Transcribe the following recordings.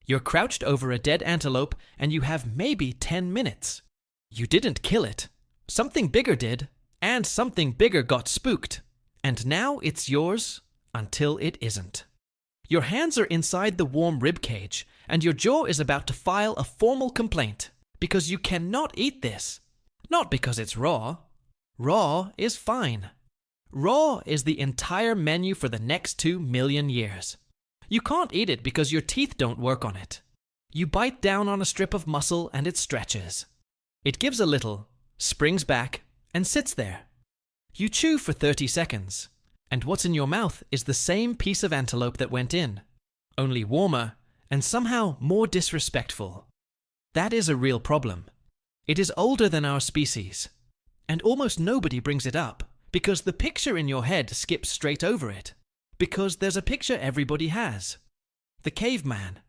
You're crouched over a dead antelope and you have maybe 10 minutes. You didn't kill it. Something bigger did, and something bigger got spooked. And now it's yours until it isn't. Your hands are inside the warm rib cage, and your jaw is about to file a formal complaint because you cannot eat this. Not because it's raw. Raw is fine. Raw is the entire menu for the next 2 million years. You can't eat it because your teeth don't work on it. You bite down on a strip of muscle and it stretches. It gives a little, springs back, and sits there. You chew for 30 seconds, and what's in your mouth is the same piece of antelope that went in, only warmer and somehow more disrespectful. That is a real problem. It is older than our species, and almost nobody brings it up because the picture in your head skips straight over it, because there's a picture everybody has. The caveman,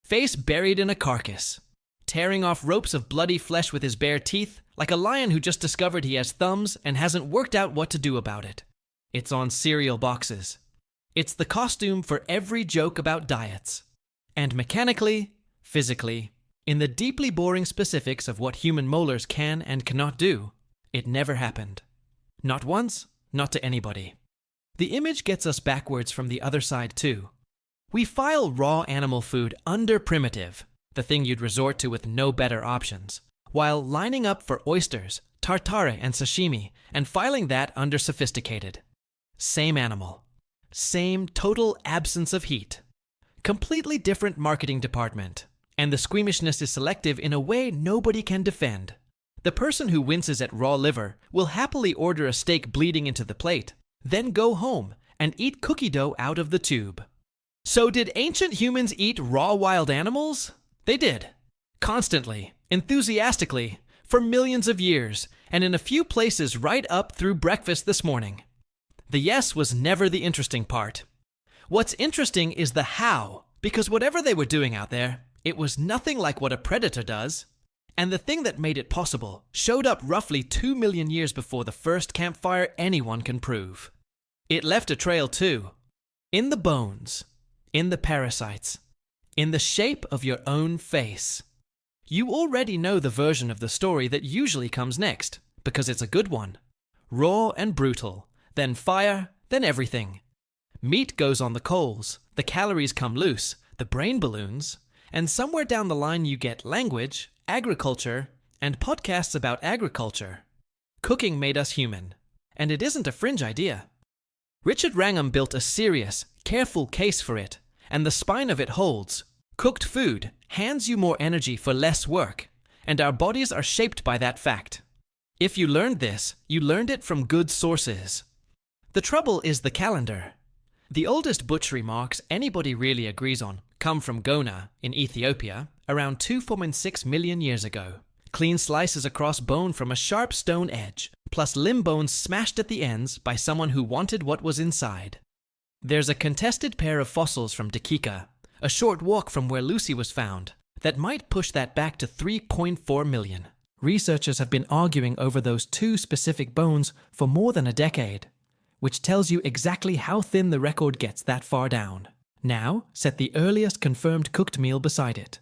face buried in a carcass, tearing off ropes of bloody flesh with his bare teeth, like a lion who just discovered he has thumbs and hasn't worked out what to do about it. It's on cereal boxes. It's the costume for every joke about diets. And mechanically, physically, in the deeply boring specifics of what human molars can and cannot do, it never happened. Not once, not to anybody. The image gets us backwards from the other side too. We file raw animal food under primitive, the thing you'd resort to with no better options, while lining up for oysters, tartare, and sashimi, and filing that under sophisticated. Same animal. Same total absence of heat. Completely different marketing department. And the squeamishness is selective in a way nobody can defend. The person who winces at raw liver will happily order a steak bleeding into the plate, then go home and eat cookie dough out of the tube. So did ancient humans eat raw wild animals? They did. Constantly, enthusiastically, for millions of years, and in a few places right up through breakfast this morning. The yes was never the interesting part. What's interesting is the how, because whatever they were doing out there, it was nothing like what a predator does. And the thing that made it possible showed up roughly 2 million years before the first campfire anyone can prove. It left a trail too. In the bones, in the parasites, in the shape of your own face. You already know the version of the story that usually comes next, because it's a good one. Raw and brutal, then fire, then everything. Meat goes on the coals, the calories come loose, the brain balloons, and somewhere down the line you get language, agriculture, and podcasts about agriculture. Cooking made us human, and it isn't a fringe idea. Richard Wrangham built a serious, careful case for it, and the spine of it holds. Cooked food hands you more energy for less work, and our bodies are shaped by that fact. If you learned this, you learned it from good sources. The trouble is the calendar. The oldest butchery marks anybody really agrees on come from Gona, in Ethiopia, around 2.6 million years ago. Clean slices across bone from a sharp stone edge, plus limb bones smashed at the ends by someone who wanted what was inside. There's a contested pair of fossils from Dakika, a short walk from where Lucy was found, that might push that back to 3.4 million. Researchers have been arguing over those two specific bones for more than a decade, which tells you exactly how thin the record gets that far down. Now, set the earliest confirmed cooked meal beside it.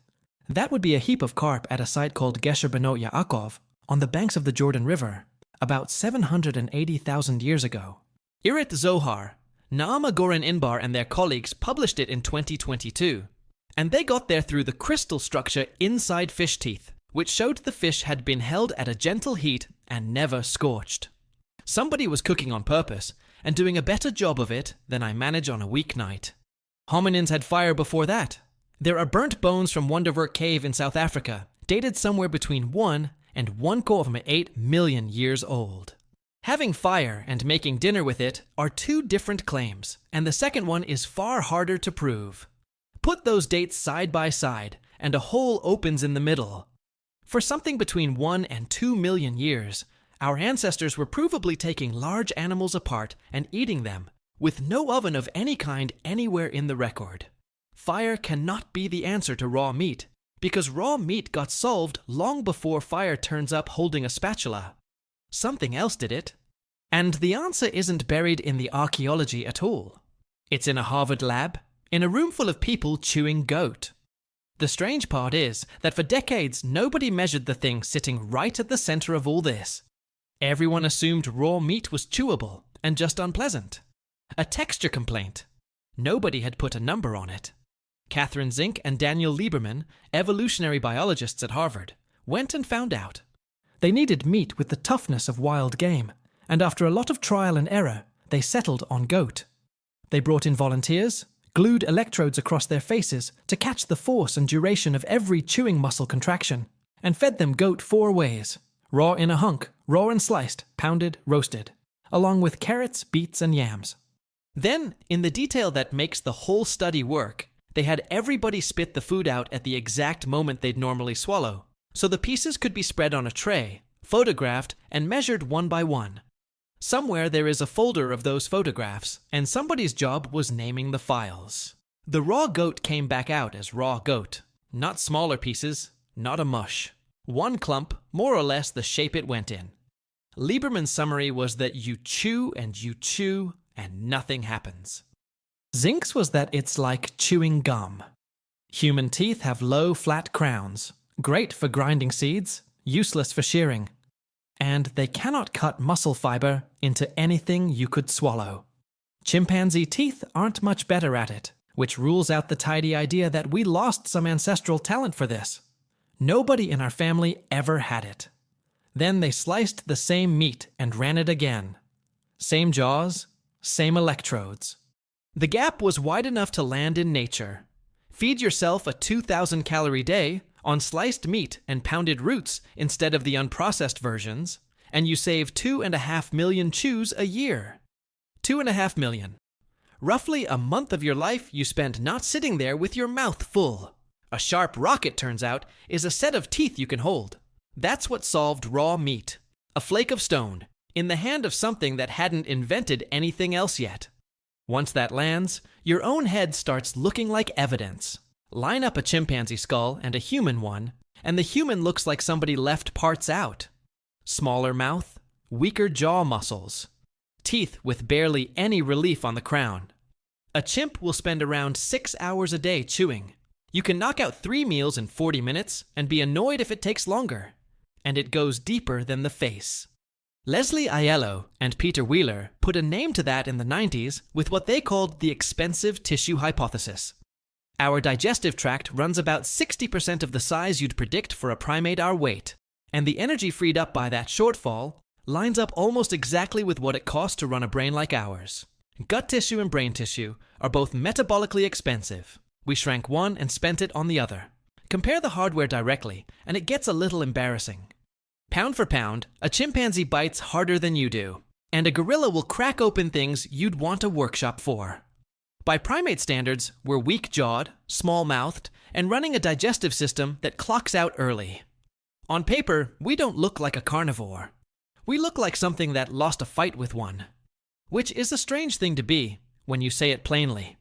That would be a heap of carp at a site called Gesher Benot Yaakov on the banks of the Jordan River, about 780,000 years ago. Irit Zohar, Naama Goren Inbar and their colleagues published it in 2022, and they got there through the crystal structure inside fish teeth, which showed the fish had been held at a gentle heat and never scorched. Somebody was cooking on purpose and doing a better job of it than I manage on a weeknight. Hominins had fire before that. There are burnt bones from Wonderwerk Cave in South Africa, dated somewhere between 1 and 1.8 million years old. Having fire and making dinner with it are two different claims, and the second one is far harder to prove. Put those dates side by side, and a hole opens in the middle. For something between 1 and 2 million years, our ancestors were provably taking large animals apart and eating them, with no oven of any kind anywhere in the record. Fire cannot be the answer to raw meat, because raw meat got solved long before fire turns up holding a spatula. Something else did it. And the answer isn't buried in the archaeology at all. It's in a Harvard lab, in a room full of people chewing goat. The strange part is that for decades nobody measured the thing sitting right at the center of all this. Everyone assumed raw meat was chewable and just unpleasant. A texture complaint. Nobody had put a number on it. Catherine Zink and Daniel Lieberman, evolutionary biologists at Harvard, went and found out. They needed meat with the toughness of wild game, and after a lot of trial and error, they settled on goat. They brought in volunteers, glued electrodes across their faces to catch the force and duration of every chewing muscle contraction, and fed them goat 4 ways: raw in a hunk, raw and sliced, pounded, roasted, along with carrots, beets, and yams. Then, in the detail that makes the whole study work, they had everybody spit the food out at the exact moment they'd normally swallow, so the pieces could be spread on a tray, photographed, and measured one by one. Somewhere there is a folder of those photographs, and somebody's job was naming the files. The raw goat came back out as raw goat. Not smaller pieces, not a mush. One clump, more or less the shape it went in. Lieberman's summary was that you chew, and nothing happens. Zink's was that it's like chewing gum. Human teeth have low, flat crowns, great for grinding seeds, useless for shearing. And they cannot cut muscle fiber into anything you could swallow. Chimpanzee teeth aren't much better at it, which rules out the tidy idea that we lost some ancestral talent for this. Nobody in our family ever had it. Then they sliced the same meat and ran it again. Same jaws, same electrodes. The gap was wide enough to land in nature. Feed yourself a 2,000-calorie day on sliced meat and pounded roots instead of the unprocessed versions, and you save 2.5 million chews a year. 2.5 million. Roughly a month of your life you spent not sitting there with your mouth full. A sharp rock, it turns out, is a set of teeth you can hold. That's what solved raw meat. A flake of stone, in the hand of something that hadn't invented anything else yet. Once that lands, your own head starts looking like evidence. Line up a chimpanzee skull and a human one, and the human looks like somebody left parts out. Smaller mouth, weaker jaw muscles, teeth with barely any relief on the crown. A chimp will spend around 6 hours a day chewing. You can knock out 3 meals in 40 minutes and be annoyed if it takes longer. And it goes deeper than the face. Leslie Aiello and Peter Wheeler put a name to that in the 90s with what they called the expensive tissue hypothesis. Our digestive tract runs about 60% of the size you'd predict for a primate our weight, and the energy freed up by that shortfall lines up almost exactly with what it costs to run a brain like ours. Gut tissue and brain tissue are both metabolically expensive. We shrank one and spent it on the other. Compare the hardware directly, and it gets a little embarrassing. Pound for pound, a chimpanzee bites harder than you do, and a gorilla will crack open things you'd want a workshop for. By primate standards, we're weak-jawed, small-mouthed, and running a digestive system that clocks out early. On paper, we don't look like a carnivore. We look like something that lost a fight with one. Which is a strange thing to be, when you say it plainly.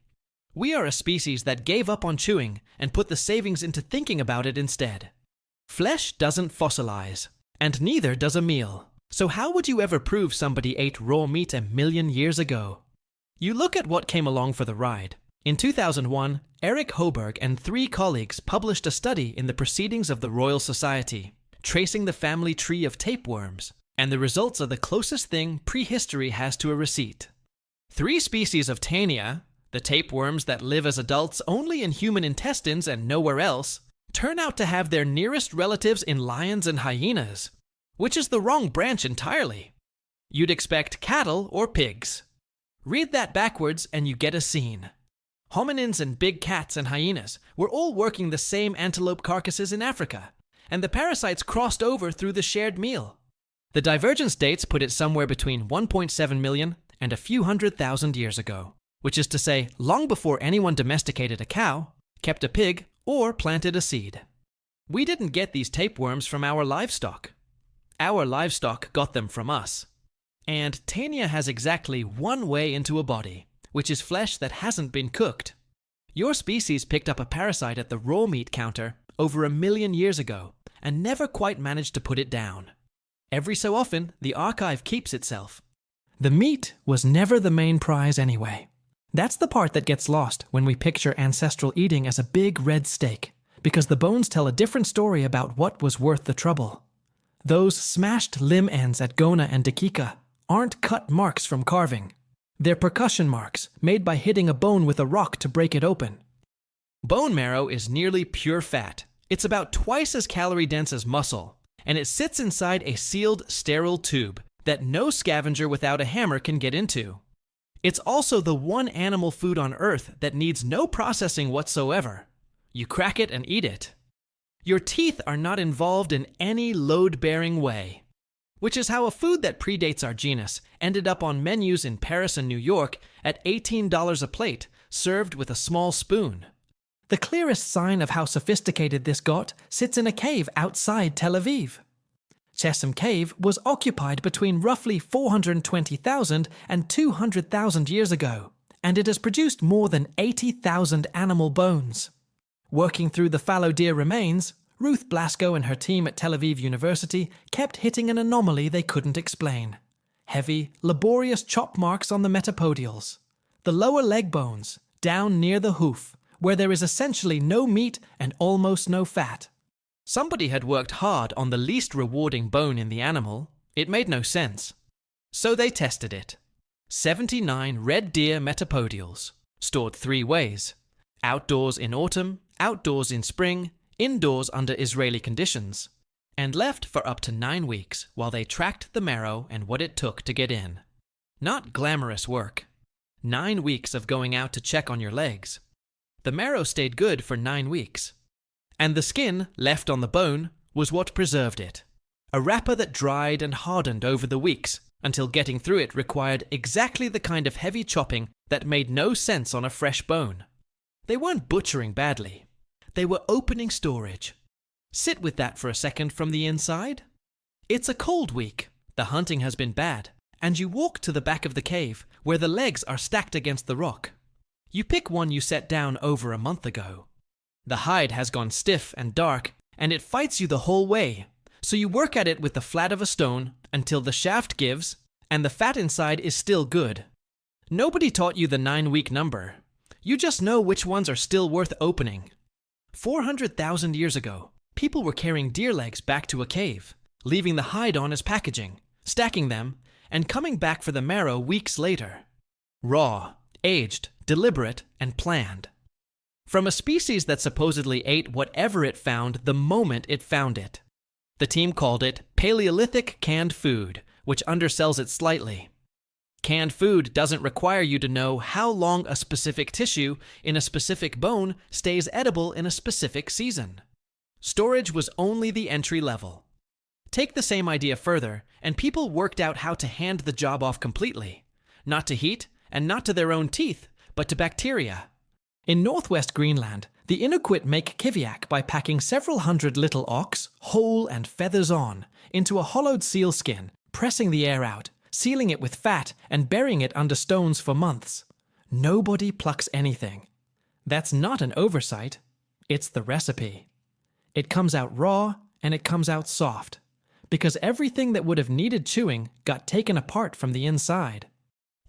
We are a species that gave up on chewing and put the savings into thinking about it instead. Flesh doesn't fossilize, and neither does a meal. So how would you ever prove somebody ate raw meat 1 million years ago? You look at what came along for the ride. In 2001, Eric Hoberg and 3 colleagues published a study in the Proceedings of the Royal Society, tracing the family tree of tapeworms, and the results are the closest thing prehistory has to a receipt. 3 species of Taenia, the tapeworms that live as adults only in human intestines and nowhere else, turn out to have their nearest relatives in lions and hyenas, which is the wrong branch entirely. You'd expect cattle or pigs. Read that backwards and you get a scene. Hominins and big cats and hyenas were all working the same antelope carcasses in Africa, and the parasites crossed over through the shared meal. The divergence dates put it somewhere between 1.7 million and a few 100,000 years ago, which is to say long before anyone domesticated a cow, kept a pig, or planted a seed. We didn't get these tapeworms from our livestock. Our livestock got them from us. And Taenia has exactly one way into a body, which is flesh that hasn't been cooked. Your species picked up a parasite at the raw meat counter over 1 million years ago and never quite managed to put it down. Every so often, the archive keeps itself. The meat was never the main prize anyway. That's the part that gets lost when we picture ancestral eating as a big red steak, because the bones tell a different story about what was worth the trouble. Those smashed limb ends at Gona and Dakika aren't cut marks from carving. They're percussion marks made by hitting a bone with a rock to break it open. Bone marrow is nearly pure fat. It's about twice as calorie-dense as muscle, and it sits inside a sealed, sterile tube that no scavenger without a hammer can get into. It's also the one animal food on Earth that needs no processing whatsoever. You crack it and eat it. Your teeth are not involved in any load-bearing way, which is how a food that predates our genus ended up on menus in Paris and New York at $18 a plate, served with a small spoon. The clearest sign of how sophisticated this got sits in a cave outside Tel Aviv. Chesem Cave was occupied between roughly 420,000 and 200,000 years ago, and it has produced more than 80,000 animal bones. Working through the fallow deer remains, Ruth Blasko and her team at Tel Aviv University kept hitting an anomaly they couldn't explain. Heavy, laborious chop marks on the metapodials. The lower leg bones, down near the hoof, where there is essentially no meat and almost no fat. Somebody had worked hard on the least rewarding bone in the animal. It made no sense. So they tested it. 79 red deer metapodials, stored 3 ways: outdoors in autumn, outdoors in spring, indoors under Israeli conditions, and left for up to 9 weeks while they tracked the marrow and what it took to get in. Not glamorous work. 9 weeks of going out to check on your legs. The marrow stayed good for 9 weeks. And the skin, left on the bone, was what preserved it. A wrapper that dried and hardened over the weeks, until getting through it required exactly the kind of heavy chopping that made no sense on a fresh bone. They weren't butchering badly. They were opening storage. Sit with that for a second from the inside. It's a cold week. The hunting has been bad, and you walk to the back of the cave, where the legs are stacked against the rock. You pick one you set down over a month ago. The hide has gone stiff and dark, and it fights you the whole way, so you work at it with the flat of a stone until the shaft gives, and the fat inside is still good. Nobody taught you the 9-week number. You just know which ones are still worth opening. 400,000 years ago, people were carrying deer legs back to a cave, leaving the hide on as packaging, stacking them, and coming back for the marrow weeks later. Raw, aged, deliberate, and planned. From a species that supposedly ate whatever it found the moment it found it. The team called it Paleolithic canned food, which undersells it slightly. Canned food doesn't require you to know how long a specific tissue in a specific bone stays edible in a specific season. Storage was only the entry level. Take the same idea further, and people worked out how to hand the job off completely. Not to heat, and not to their own teeth, but to bacteria. In northwest Greenland, the Inuit make kiviak by packing several hundred little auks, whole and feathers on, into a hollowed seal skin, pressing the air out, sealing it with fat, and burying it under stones for months. Nobody plucks anything. That's not an oversight. It's the recipe. It comes out raw, and it comes out soft, because everything that would have needed chewing got taken apart from the inside.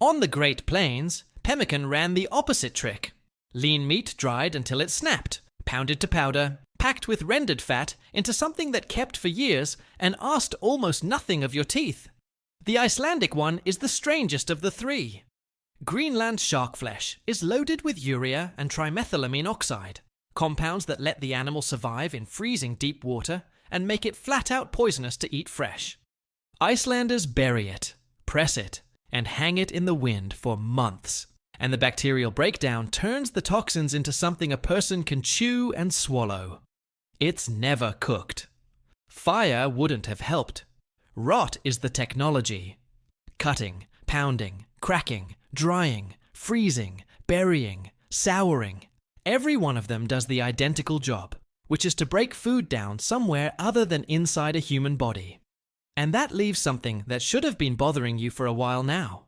On the Great Plains, pemmican ran the opposite trick. Lean meat dried until it snapped, pounded to powder, packed with rendered fat into something that kept for years and asked almost nothing of your teeth. The Icelandic one is the strangest of the 3. Greenland shark flesh is loaded with urea and trimethylamine oxide, compounds that let the animal survive in freezing deep water and make it flat-out poisonous to eat fresh. Icelanders bury it, press it, and hang it in the wind for months. And the bacterial breakdown turns the toxins into something a person can chew and swallow. It's never cooked. Fire wouldn't have helped. Rot is the technology. Cutting, pounding, cracking, drying, freezing, burying, souring. Every one of them does the identical job, which is to break food down somewhere other than inside a human body. And that leaves something that should have been bothering you for a while now.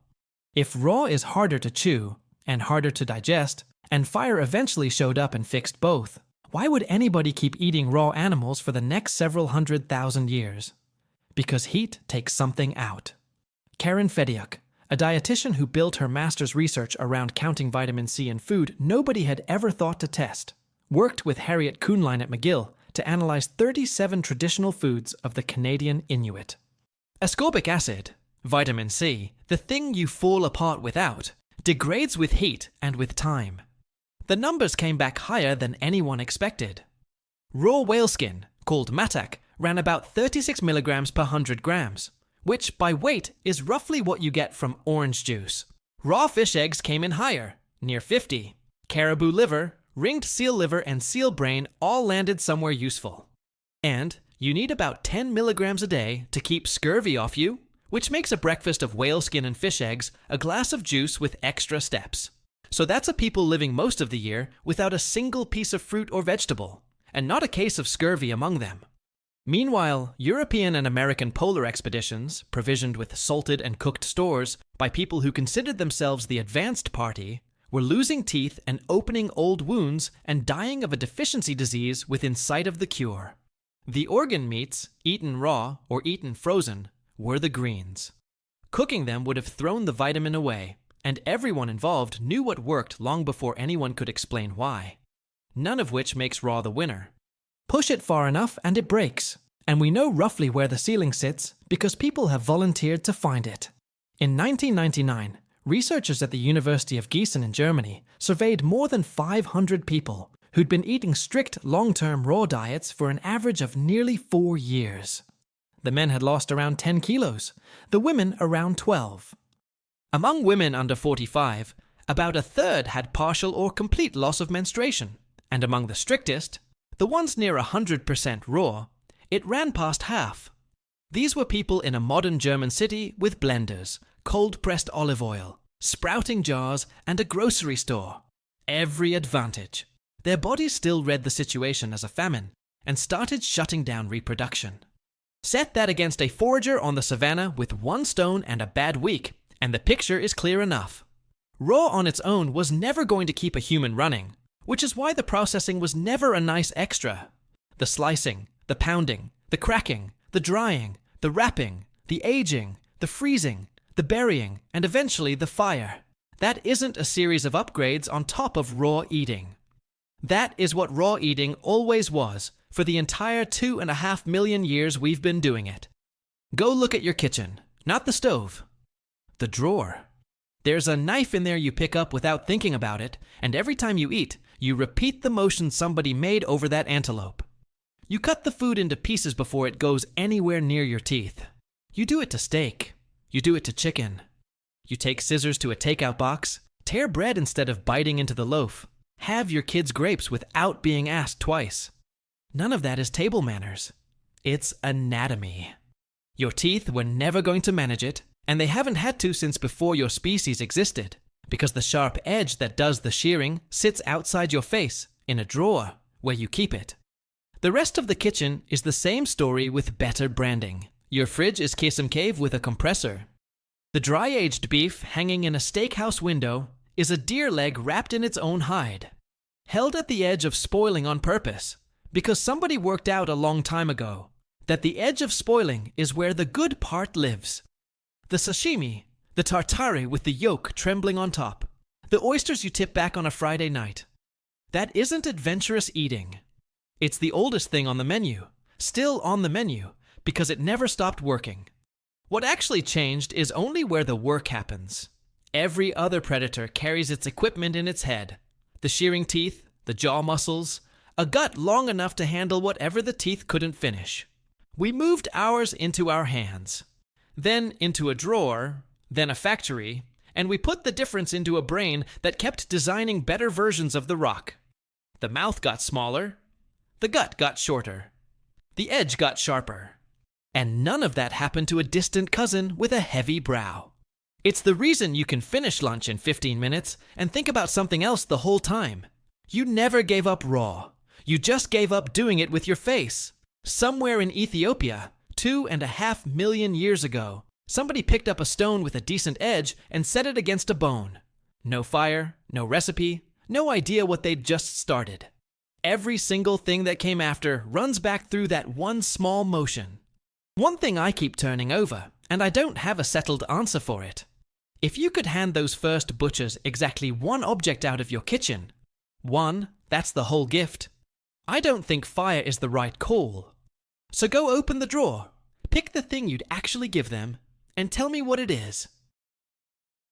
If raw is harder to chew, and harder to digest, and fire eventually showed up and fixed both, why would anybody keep eating raw animals for the next several 100,000 years? Because heat takes something out. Karen Fediuk, a dietitian who built her master's research around counting vitamin C in food nobody had ever thought to test, worked with Harriet Kuhnlein at McGill to analyze 37 traditional foods of the Canadian Inuit. Ascorbic acid, vitamin C, the thing you fall apart without, degrades with heat and with time. The numbers came back higher than anyone expected. Raw whale skin, called matak, ran about 36 milligrams per 100 grams, which by weight is roughly what you get from orange juice. Raw fish eggs came in higher, near 50. Caribou liver, ringed seal liver, and seal brain all landed somewhere useful. And you need about 10 milligrams a day to keep scurvy off you, which makes a breakfast of whale skin and fish eggs a glass of juice with extra steps. So that's a people living most of the year without a single piece of fruit or vegetable, and not a case of scurvy among them. Meanwhile, European and American polar expeditions, provisioned with salted and cooked stores by people who considered themselves the advanced party, were losing teeth and opening old wounds and dying of a deficiency disease within sight of the cure. The organ meats, eaten raw or eaten frozen, were the greens. Cooking them would have thrown the vitamin away, and everyone involved knew what worked long before anyone could explain why. None of which makes raw the winner. Push it far enough and it breaks, and we know roughly where the ceiling sits because people have volunteered to find it. In 1999, researchers at the University of Gießen in Germany surveyed more than 500 people who'd been eating strict long-term raw diets for an average of nearly 4 years. The men had lost around 10 kilos, the women around 12. Among women under 45, about a third had partial or complete loss of menstruation, and among the strictest, the ones near 100% raw, it ran past half. These were people in a modern German city with blenders, cold-pressed olive oil, sprouting jars, and a grocery store. Every advantage. Their bodies still read the situation as a famine and started shutting down reproduction. Set that against a forager on the savannah with 1 stone and a bad week, and the picture is clear enough. Raw on its own was never going to keep a human running, which is why the processing was never a nice extra. The slicing, the pounding, the cracking, the drying, the wrapping, the aging, the freezing, the burying, and eventually the fire. That isn't a series of upgrades on top of raw eating. That is what raw eating always was for the entire 2.5 million years we've been doing it. Go look at your kitchen, not the stove. The drawer. There's a knife in there you pick up without thinking about it, and every time you eat, you repeat the motion somebody made over that antelope. You cut the food into pieces before it goes anywhere near your teeth. You do it to steak. You do it to chicken. You take scissors to a takeout box, tear bread instead of biting into the loaf, have your kids' grapes without being asked twice. None of that is table manners. It's anatomy. Your teeth were never going to manage it, and they haven't had to since before your species existed, because the sharp edge that does the shearing sits outside your face, in a drawer, where you keep it. The rest of the kitchen is the same story with better branding. Your fridge is Kisem Cave with a compressor. The dry-aged beef hanging in a steakhouse window is a deer leg wrapped in its own hide, held at the edge of spoiling on purpose, because somebody worked out a long time ago that the edge of spoiling is where the good part lives. The sashimi, the tartare with the yolk trembling on top, the oysters you tip back on a Friday night. That isn't adventurous eating. It's the oldest thing on the menu, still on the menu, because it never stopped working. What actually changed is only where the work happens. Every other predator carries its equipment in its head. The shearing teeth, the jaw muscles, a gut long enough to handle whatever the teeth couldn't finish. We moved ours into our hands, then into a drawer, then a factory, and we put the difference into a brain that kept designing better versions of the rock. The mouth got smaller, the gut got shorter, the edge got sharper, and none of that happened to a distant cousin with a heavy brow. It's the reason you can finish lunch in 15 minutes and think about something else the whole time. You never gave up raw. You just gave up doing it with your face. Somewhere in Ethiopia, 2.5 million years ago, somebody picked up a stone with a decent edge and set it against a bone. No fire, no recipe, no idea what they'd just started. Every single thing that came after runs back through that one small motion. One thing I keep turning over, and I don't have a settled answer for it. If you could hand those first butchers exactly one object out of your kitchen, one That's the whole gift. I don't think fire is the right call. So go open the drawer, pick the thing you'd actually give them, and tell me what it is.